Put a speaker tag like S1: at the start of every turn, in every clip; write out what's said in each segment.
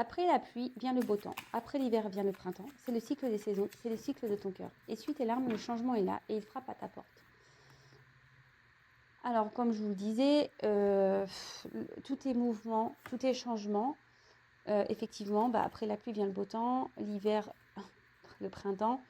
S1: Après la pluie vient le beau temps. Après l'hiver vient le printemps. C'est le cycle des saisons. C'est le cycle de ton cœur. Essuie tes larmes, le changement est là et il frappe à ta porte. Alors, comme je vous le disais, tout est mouvement, tout est changement. Effectivement, après la pluie vient le beau temps, l'hiver, le printemps.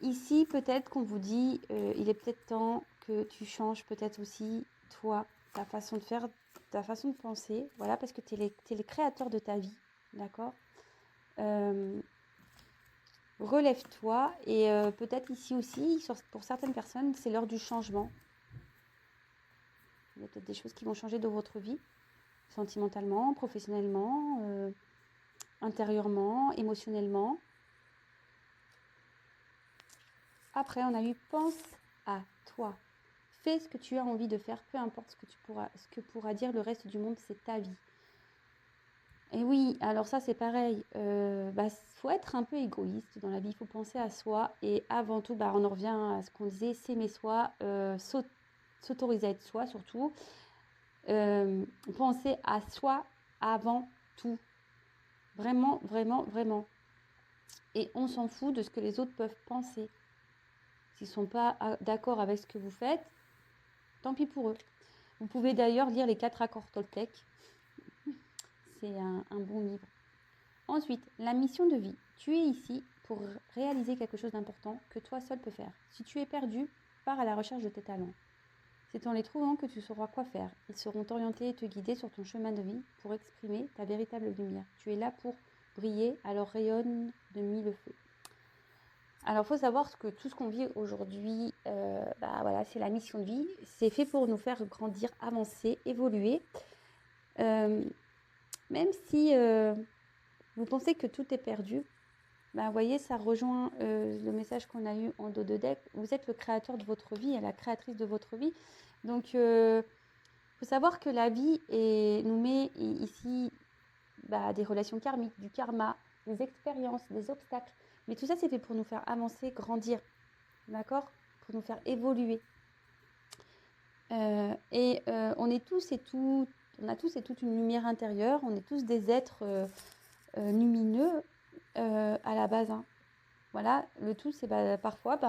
S1: Ici, peut-être qu'on vous dit, il est peut-être temps que tu changes peut-être aussi, toi, ta façon de faire, ta façon de penser. Voilà, parce que tu es le créateur de ta vie, d'accord? Relève-toi et peut-être ici aussi, pour certaines personnes, c'est l'heure du changement. Il y a peut-être des choses qui vont changer dans votre vie, sentimentalement, professionnellement, intérieurement, émotionnellement. Après, on a eu pense à toi. Fais ce que tu as envie de faire, peu importe ce que pourra dire le reste du monde, c'est ta vie. Et oui, alors ça c'est pareil, faut être un peu égoïste dans la vie, il faut penser à soi et avant tout, on en revient à ce qu'on disait, s'aimer soi, s'autoriser à être soi surtout, penser à soi avant tout, vraiment, vraiment, vraiment. Et on s'en fout de ce que les autres peuvent penser. S'ils ne sont pas d'accord avec ce que vous faites, tant pis pour eux. Vous pouvez d'ailleurs lire les 4 accords Toltec. C'est un bon livre. Ensuite, la mission de vie. Tu es ici pour réaliser quelque chose d'important que toi seul peux faire. Si tu es perdu, pars à la recherche de tes talents. C'est en les trouvant que tu sauras quoi faire. Ils seront orientés et te guider sur ton chemin de vie pour exprimer ta véritable lumière. Tu es là pour briller, alors rayonne de mille feux. Alors, il faut savoir que tout ce qu'on vit aujourd'hui, c'est la mission de vie. C'est fait pour nous faire grandir, avancer, évoluer. Même si vous pensez que tout est perdu, vous voyez, ça rejoint le message qu'on a eu en dos de deck. Vous êtes le créateur de votre vie et la créatrice de votre vie. Donc, il faut savoir que la vie nous met ici des relations karmiques, du karma, des expériences, des obstacles. Mais tout ça, c'est fait pour nous faire avancer, grandir, d'accord? Pour nous faire évoluer. On est tous et tout, on a tous et toutes une lumière intérieure. On est tous des êtres lumineux à la base. Hein. Voilà, le tout, c'est parfois,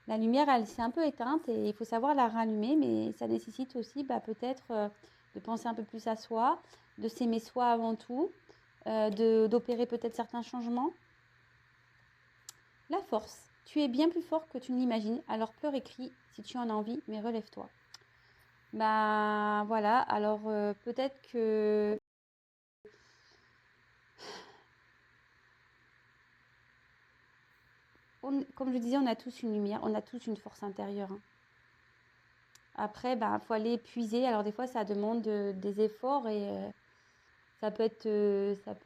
S1: la lumière, elle s'est un peu éteinte et il faut savoir la rallumer, mais ça nécessite aussi peut-être de penser un peu plus à soi, de s'aimer soi avant tout, d'opérer peut-être certains changements. La force. Tu es bien plus fort que tu ne l'imagines, alors pleure et crie si tu en as envie, mais relève-toi. Voilà, alors peut-être que... comme je disais, on a tous une lumière, on a tous une force intérieure. Hein. Après, faut aller puiser. Alors des fois, ça demande des efforts et ça peut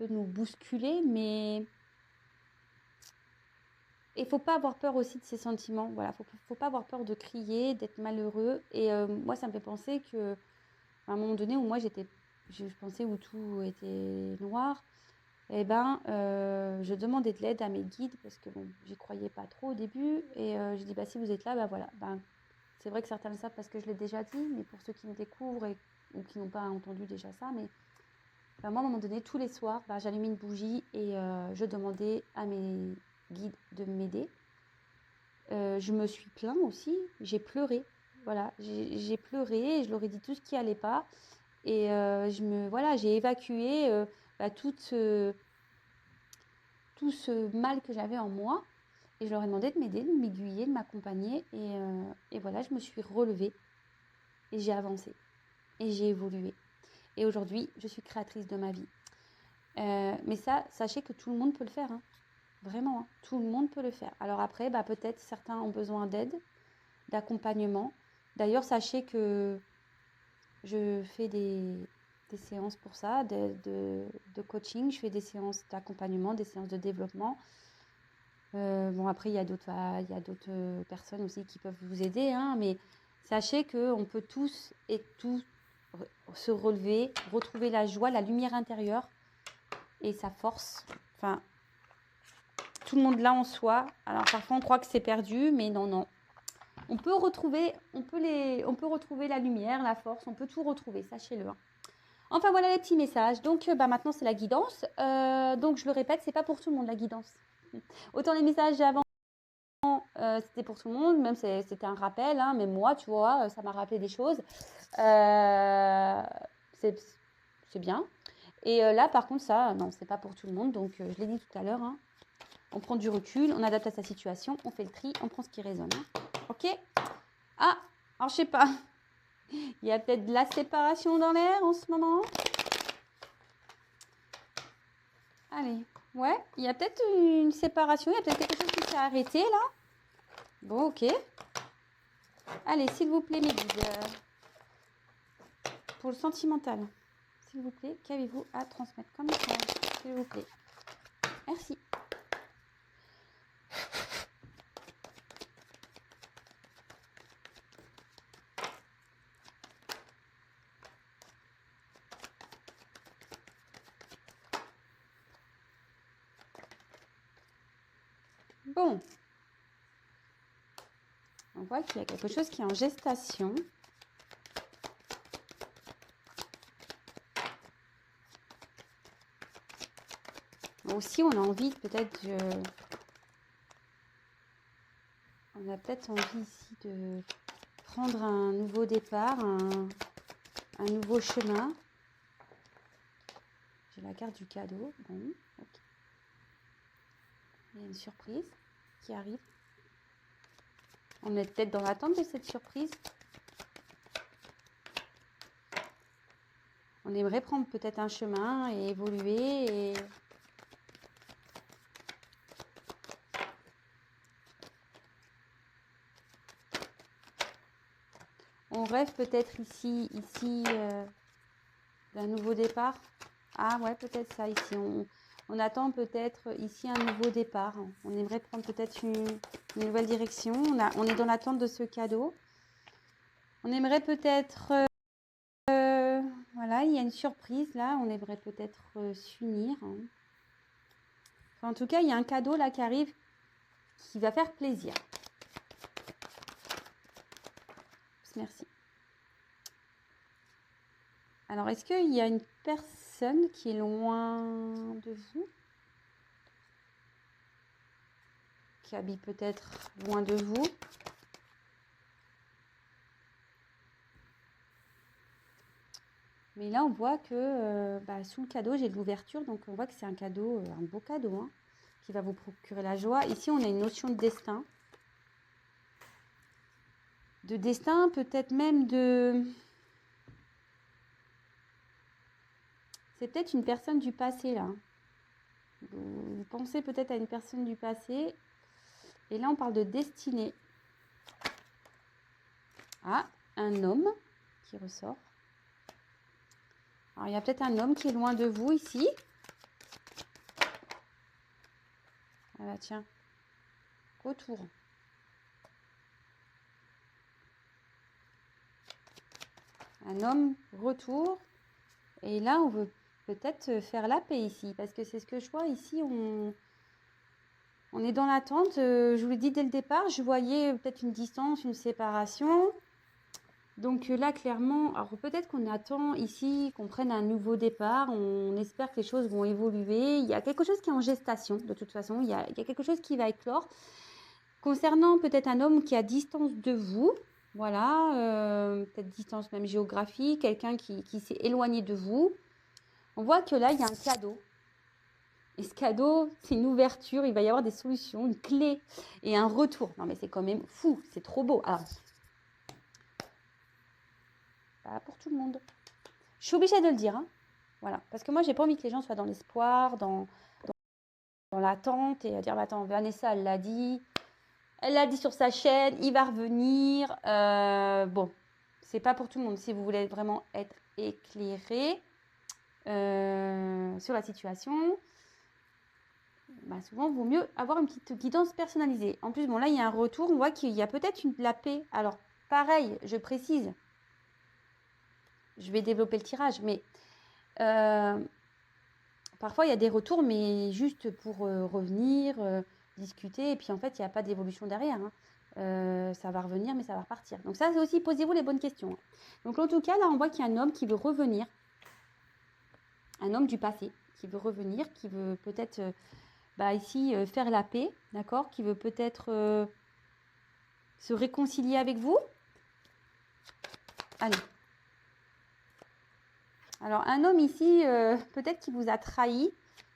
S1: nous bousculer, mais il faut pas avoir peur aussi de ses sentiments. Voilà, faut pas avoir peur de crier, d'être malheureux. Et moi, ça me fait penser que à un moment donné où moi je pensais où tout était noir, je demandais de l'aide à mes guides parce que j'y croyais pas trop au début. Et je dis si vous êtes là, voilà. C'est vrai que certains le savent parce que je l'ai déjà dit, mais pour ceux qui me découvrent ou qui n'ont pas entendu déjà ça, mais moi, à un moment donné, tous les soirs, j'allumais une bougie et je demandais à mes guides de m'aider. Je me suis plaint aussi, j'ai pleuré. Voilà, j'ai pleuré, et je leur ai dit tout ce qui allait pas. Et j'ai évacué tout ce mal que j'avais en moi. Et je leur ai demandé de m'aider, de m'aiguiller, de m'accompagner. Et voilà, je me suis relevée. Et j'ai avancé. Et j'ai évolué. Et aujourd'hui, je suis créatrice de ma vie. Mais ça, sachez que tout le monde peut le faire. Hein. Vraiment, hein. Tout le monde peut le faire. Alors après, peut-être certains ont besoin d'aide, d'accompagnement. D'ailleurs, sachez que je fais des séances pour ça, de coaching. Je fais des séances d'accompagnement, des séances de développement. Après, il y a d'autres personnes aussi qui peuvent vous aider. Hein, mais sachez qu'on peut tous et tout se relever, retrouver la joie, la lumière intérieure et sa force. Enfin, tout le monde l'a en soi. Alors parfois on croit que c'est perdu, mais non. On peut retrouver la lumière, la force, on peut tout retrouver, sachez-le. Hein. Enfin, voilà les petits messages. Donc, maintenant, c'est la guidance. Donc, je le répète, c'est pas pour tout le monde, la guidance. Autant les messages avant, c'était pour tout le monde, même c'était un rappel, hein, mais moi, tu vois, ça m'a rappelé des choses. C'est bien. Et là, par contre, ça, non, c'est pas pour tout le monde. Donc, je l'ai dit tout à l'heure, hein, on prend du recul, on adapte à sa situation, on fait le tri, on prend ce qui résonne. Hein. Ok? Ah, alors je sais pas. Il y a peut-être de la séparation dans l'air en ce moment. Allez, ouais, il y a peut-être une séparation, il y a peut-être quelque chose qui s'est arrêté là. Bon, ok. Allez, s'il vous plaît, mes guides. Pour le sentimental, s'il vous plaît, qu'avez-vous à transmettre comme message, s'il vous plaît? Merci. Bon. On voit qu'il y a quelque chose qui est en gestation. Aussi, on a envie peut-être on a peut-être envie ici de prendre un nouveau départ, un nouveau chemin. J'ai la carte du cadeau. Bon, ok. Il y a une surprise qui arrive. On est peut-être dans l'attente de cette surprise. On aimerait prendre peut-être un chemin et évoluer. Et... on rêve peut-être ici d'un nouveau départ. Ah ouais, peut-être ça ici. On attend peut-être ici un nouveau départ. On aimerait prendre peut-être une nouvelle direction. On est dans l'attente de ce cadeau. On aimerait peut-être... voilà, il y a une surprise là. On aimerait peut-être s'unir. Enfin, en tout cas, il y a un cadeau là qui arrive qui va faire plaisir. Merci. Alors, est-ce qu'il y a une personne qui est loin de vous? Qui habite peut-être loin de vous? Mais là, on voit que sous le cadeau, j'ai de l'ouverture. Donc, on voit que c'est un cadeau, un beau cadeau, hein, qui va vous procurer la joie. Ici, on a une notion de destin. De destin, peut-être même de... c'est peut-être une personne du passé, là. Vous pensez peut-être à une personne du passé. Et là, on parle de destinée. Ah, un homme qui ressort. Alors, il y a peut-être un homme qui est loin de vous ici. Ah bah tiens, retour. Un homme, retour. Et là, on veut peut-être faire la paix ici. Parce que c'est ce que je vois ici. On est dans l'attente. Je vous l'ai dit dès le départ. Je voyais peut-être une distance, une séparation. Donc là, clairement, alors peut-être qu'on attend ici qu'on prenne un nouveau départ. On espère que les choses vont évoluer. Il y a quelque chose qui est en gestation, de toute façon. Il y a quelque chose qui va éclore. Concernant peut-être un homme qui est à distance de vous, voilà, peut-être distance même géographique, quelqu'un qui s'est éloigné de vous. On voit que là, il y a un cadeau. Et ce cadeau, c'est une ouverture. Il va y avoir des solutions, une clé et un retour. Non, mais c'est quand même fou. C'est trop beau. Alors, pas pour tout le monde. Je suis obligée de le dire. Hein. Voilà. Parce que moi, j'ai pas envie que les gens soient dans l'espoir, dans l'attente et à dire, bah, attends, Vanessa, elle l'a dit. Elle l'a dit sur sa chaîne, il va revenir. Bon, c'est pas pour tout le monde. Si vous voulez vraiment être éclairé sur la situation, bah souvent, il vaut mieux avoir une petite guidance personnalisée. En plus, bon, là, il y a un retour. On voit qu'il y a peut-être la paix. Alors, pareil, je précise. Je vais développer le tirage, mais parfois, il y a des retours, mais juste pour revenir, discuter. Et puis, en fait, il n'y a pas d'évolution derrière. Hein. Ça va revenir, mais ça va repartir. Donc ça, c'est aussi, posez-vous les bonnes questions. Donc, en tout cas, là, on voit qu'il y a un homme qui veut revenir. un homme du passé qui veut revenir, qui veut peut-être ici faire la paix, d'accord, qui veut peut-être se réconcilier avec vous. Allez. Alors, un homme ici, peut-être qui vous a trahi,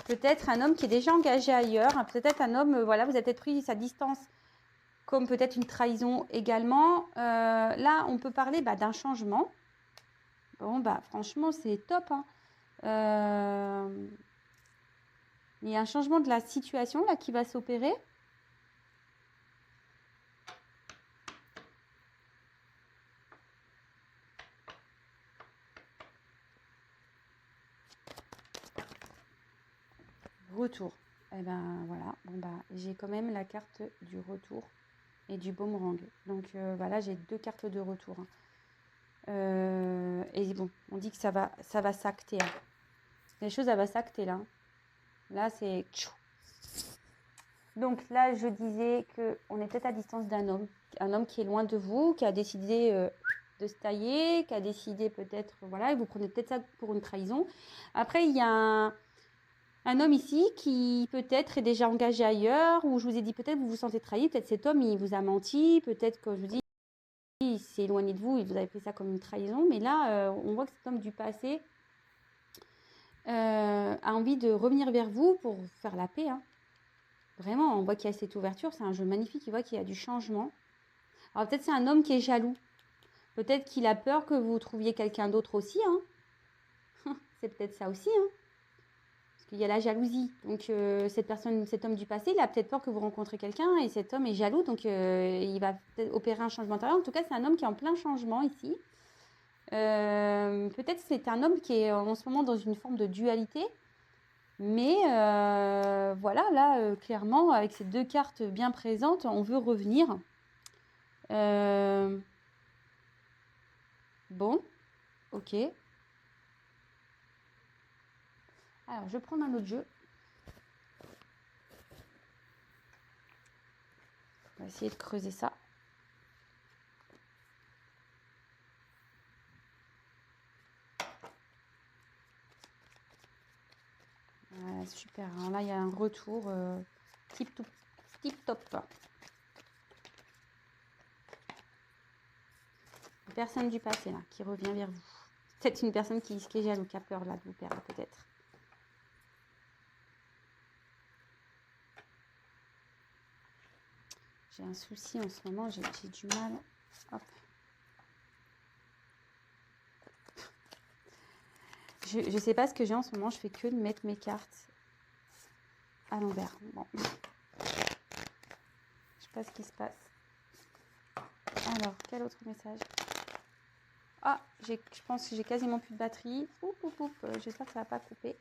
S1: peut-être un homme qui est déjà engagé ailleurs, peut-être un homme, voilà, vous avez peut-être pris sa distance comme peut-être une trahison également. Là, on peut parler d'un changement. Bon, franchement, c'est top. Hein. Il y a un changement de la situation là qui va s'opérer. Retour. Et ben voilà. Bon j'ai quand même la carte du retour et du boomerang. Donc voilà, j'ai 2 cartes de retour. Hein. Et bon, on dit que ça va s'acter. Hein. Les choses, ça va s'acter là. Là, c'est... Donc là, je disais qu'on est peut-être à distance d'un homme. Un homme qui est loin de vous, qui a décidé de se tailler, qui a décidé peut-être... Voilà, et vous prenez peut-être ça pour une trahison. Après, il y a un homme ici qui peut-être est déjà engagé ailleurs, ou je vous ai dit peut-être vous vous sentez trahi, peut-être cet homme, il vous a menti, peut-être que je vous dis, il s'est éloigné de vous et vous avez pris ça comme une trahison. Mais là, on voit que cet homme du passé a envie de revenir vers vous pour faire la paix. Hein. Vraiment, on voit qu'il y a cette ouverture, c'est un jeu magnifique, il voit qu'il y a du changement. Alors peut-être c'est un homme qui est jaloux. Peut-être qu'il a peur que vous trouviez quelqu'un d'autre aussi. Hein. C'est peut-être ça aussi. Hein. Parce qu'il y a la jalousie. Donc cet homme du passé, il a peut-être peur que vous rencontrez quelqu'un et cet homme est jaloux. Donc il va peut-être opérer un changement intérieur. En tout cas, c'est un homme qui est en plein changement ici. Peut-être c'est un homme qui est en ce moment dans une forme de dualité. Mais voilà, là, clairement, avec ces 2 cartes bien présentes, on veut revenir. Bon, ok. Alors, je vais prendre un autre jeu. On va essayer de creuser ça. Voilà, super. Alors là, il y a un retour tip top. Une personne du passé, là, qui revient vers vous. Peut-être une personne qui est jaloux, qui a peur, là, de vous perdre, peut-être. J'ai un souci en ce moment, j'ai du mal. Hop. Je sais pas ce que j'ai en ce moment, je fais que de mettre mes cartes à l'envers. Bon. Je sais pas ce qui se passe. Alors, quel autre message? Ah, je pense que j'ai quasiment plus de batterie. J'espère que ça va pas couper.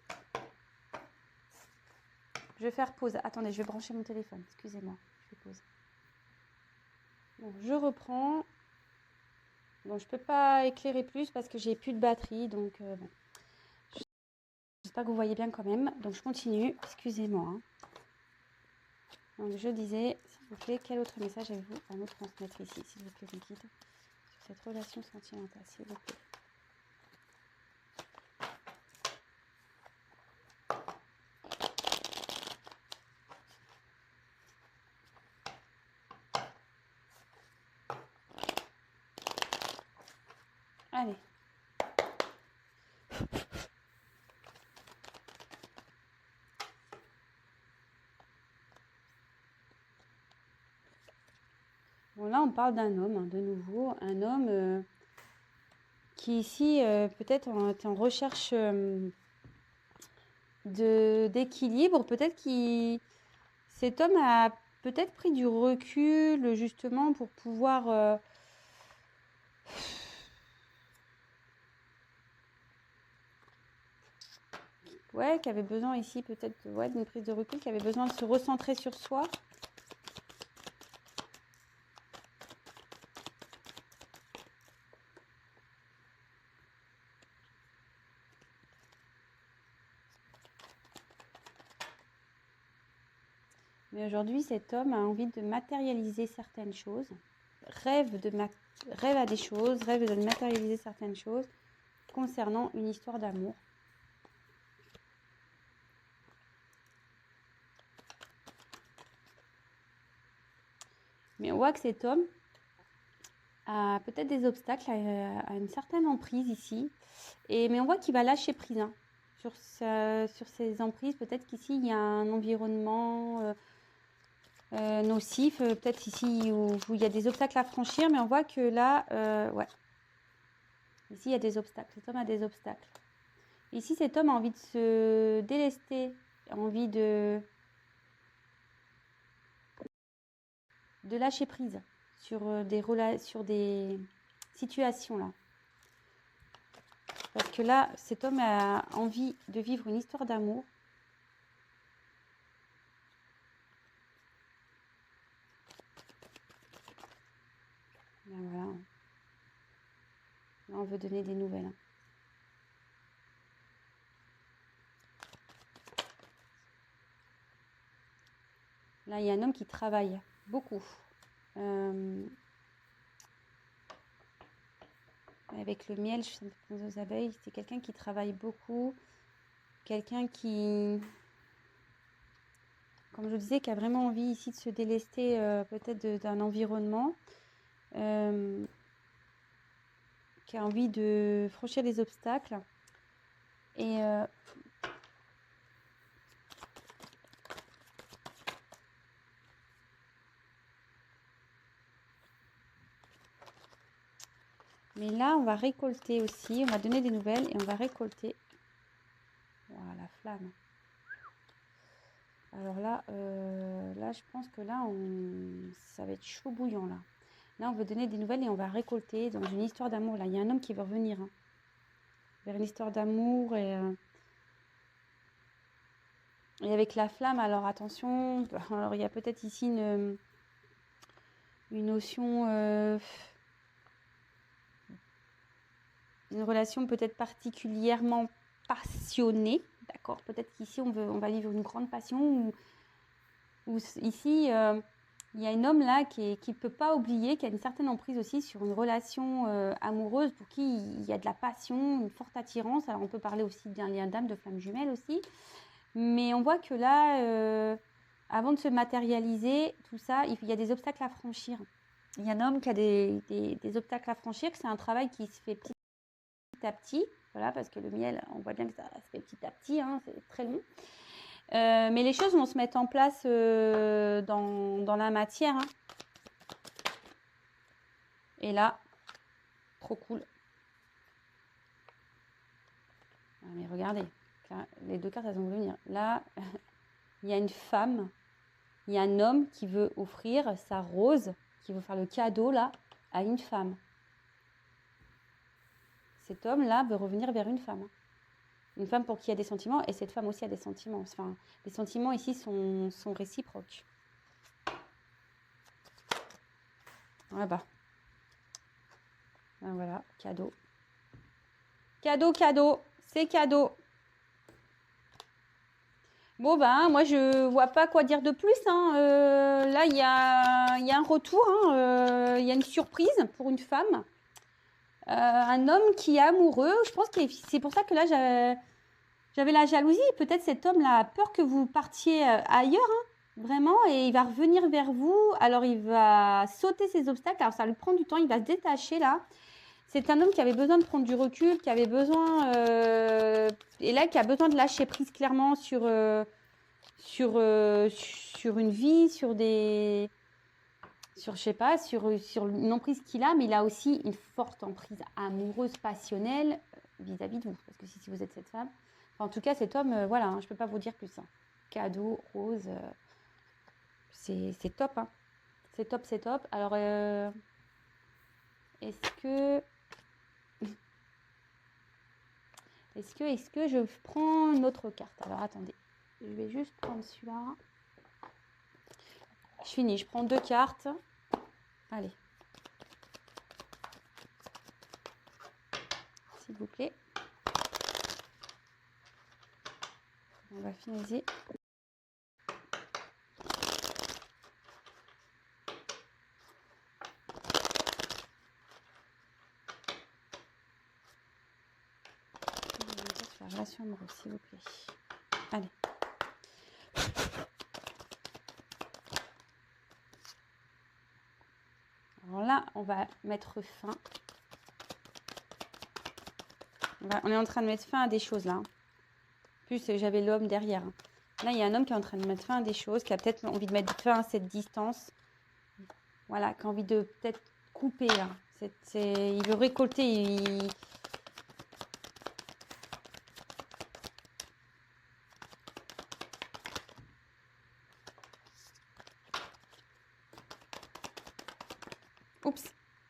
S1: Je vais faire pause. Attendez, je vais brancher mon téléphone. Excusez-moi, je fais pause. Bon, je reprends. Bon, je peux pas éclairer plus parce que j'ai plus de batterie. Donc, bon. J'espère que vous voyez bien quand même. Donc, je continue. Excusez-moi. Hein. Donc, je disais, s'il vous plaît, quel autre message avez-vous à nous transmettre ici, s'il vous plaît, mon guide, sur cette relation sentimentale, s'il vous plaît. Allez. Bon, là, on parle d'un homme, hein, de nouveau. Un homme qui, ici, peut-être est en recherche d'équilibre. Peut-être cet homme a peut-être pris du recul, justement, pour pouvoir... ouais, qui avait besoin ici, peut-être, d'une prise de recul, qui avait besoin de se recentrer sur soi. Mais aujourd'hui, cet homme a envie de matérialiser certaines choses, rêve à des choses, rêve de matérialiser certaines choses concernant une histoire d'amour. Mais on voit que cet homme a peut-être des obstacles, a une certaine emprise ici. Mais on voit qu'il va lâcher prise hein, sur ses emprises. Peut-être qu'ici, il y a un environnement nocif. Peut-être ici où il y a des obstacles à franchir. Mais on voit que là, ouais. Ici, il y a des obstacles. Cet homme a des obstacles. Ici, cet homme a envie de se délester, a envie de lâcher prise sur des situations là. Parce que là, cet homme a envie de vivre une histoire d'amour. Voilà. Là, on veut donner des nouvelles. Là, il y a un homme qui travaille beaucoup. Avec le miel, je pense aux abeilles, c'est quelqu'un qui travaille beaucoup. Quelqu'un qui, comme je disais, qui a vraiment envie ici de se délester peut-être d'un environnement. Qui a envie de franchir les obstacles. Mais là, on va récolter aussi. On va donner des nouvelles et on va récolter. Voilà, la flamme. Alors là, je pense que là, ça va être chaud bouillant là. Là, on veut donner des nouvelles et on va récolter dans une histoire d'amour. Là, il y a un homme qui va revenir hein, vers une histoire d'amour et avec la flamme. Alors attention. Alors il y a peut-être ici une notion, une relation peut-être particulièrement passionnée. D'accord. Peut-être qu'ici on va vivre une grande passion ou ici. Il y a un homme là qui ne peut pas oublier, qui a une certaine emprise aussi sur une relation amoureuse pour qui il y a de la passion, une forte attirance. Alors on peut parler aussi d'un lien d'âme, de flamme jumelle aussi. Mais on voit que là, avant de se matérialiser, tout ça, il y a des obstacles à franchir. Il y a un homme qui a des obstacles à franchir, que c'est un travail qui se fait petit à petit. Voilà, parce que le miel, on voit bien que ça se fait petit à petit, hein, c'est très long. Mais les choses vont se mettre en place dans la matière. Hein. Et là, trop cool. Ah, mais regardez, les deux cartes, elles vont venir. Là, il y a une femme, il y a un homme qui veut offrir sa rose, qui veut faire le cadeau là à une femme. Cet homme-là veut revenir vers une femme. Une femme pour qui il y a des sentiments, et cette femme aussi a des sentiments. Enfin, les sentiments ici sont réciproques. Ah bah. Voilà, cadeau. Cadeau, cadeau, c'est cadeau. Bon ben, moi je vois pas quoi dire de plus. Hein. Là, il y a un retour, hein. Y a une surprise pour une femme. Un homme qui est amoureux. Je pense que c'est pour ça que là, j'avais la jalousie. Peut-être cet homme-là a peur que vous partiez ailleurs, hein, vraiment, et il va revenir vers vous. Alors, il va sauter ses obstacles. Alors, ça lui prend du temps. Il va se détacher là. C'est un homme qui avait besoin de prendre du recul, qui avait besoin, et là, qui a besoin de lâcher prise clairement sur une vie, je sais pas, sur une emprise qu'il a, mais il a aussi une forte emprise amoureuse, passionnelle vis-à-vis de vous. Parce que si vous êtes cette femme, enfin, en tout cas, cet homme, voilà, hein, je peux pas vous dire plus. Hein. Cadeau, rose, c'est top. Hein. C'est top, c'est top. Alors, est-ce que je prends une autre carte? Alors, attendez. Je vais juste prendre celui-là. Je finis. Je prends 2 cartes. Allez. S'il vous plaît. On va finaliser. La relation amoureuse, s'il vous plaît. Allez. Alors là, on va mettre fin. On est en train de mettre fin à des choses là. En plus, j'avais l'homme derrière. Là, il y a un homme qui est en train de mettre fin à des choses, qui a peut-être envie de mettre fin à cette distance. Voilà, qui a envie de peut-être couper. Là. Il veut récolter. Oups,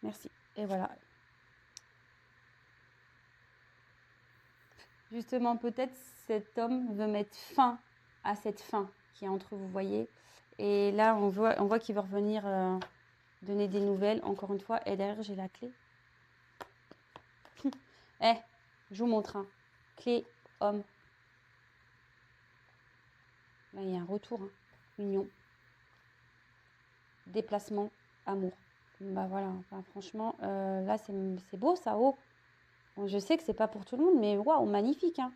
S1: merci. Et voilà. Justement, peut-être cet homme veut mettre fin à cette fin qui est entre vous, vous voyez. Et là, on voit qu'il veut revenir donner des nouvelles. Encore une fois, et derrière, j'ai la clé. Je vous montre. Hein. Clé, homme. Là, il y a un retour. Hein. Union. Déplacement, amour. Bah voilà, enfin, franchement, là, c'est beau ça, oh. Bon, je sais que c'est pas pour tout le monde, mais waouh, magnifique. Hein.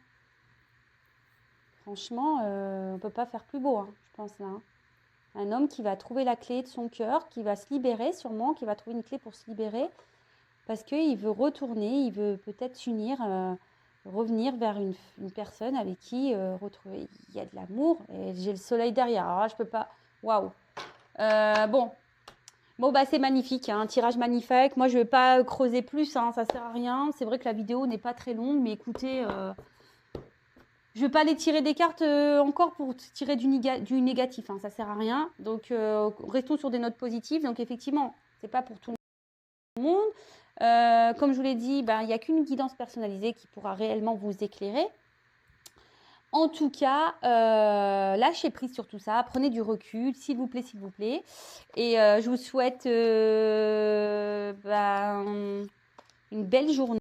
S1: Franchement, on peut pas faire plus beau, hein, je pense là. Hein. Un homme qui va trouver la clé de son cœur, qui va se libérer sûrement, qui va trouver une clé pour se libérer, parce qu'il veut retourner, il veut peut-être s'unir, revenir vers une personne avec qui retrouver. Il y a de l'amour, et j'ai le soleil derrière. Alors là, je peux pas. Waouh. Bon, bah c'est magnifique, hein, un tirage magnifique. Moi, je ne vais pas creuser plus, hein, ça ne sert à rien. C'est vrai que la vidéo n'est pas très longue, mais écoutez, je ne vais pas aller tirer des cartes encore pour tirer du négatif, hein, ça ne sert à rien. Donc, restons sur des notes positives. Donc, effectivement, ce n'est pas pour tout le monde. Comme je vous l'ai dit, il n'y a qu'une guidance personnalisée qui pourra réellement vous éclairer. En tout cas, lâchez prise sur tout ça, prenez du recul, s'il vous plaît, s'il vous plaît. Et je vous souhaite une belle journée.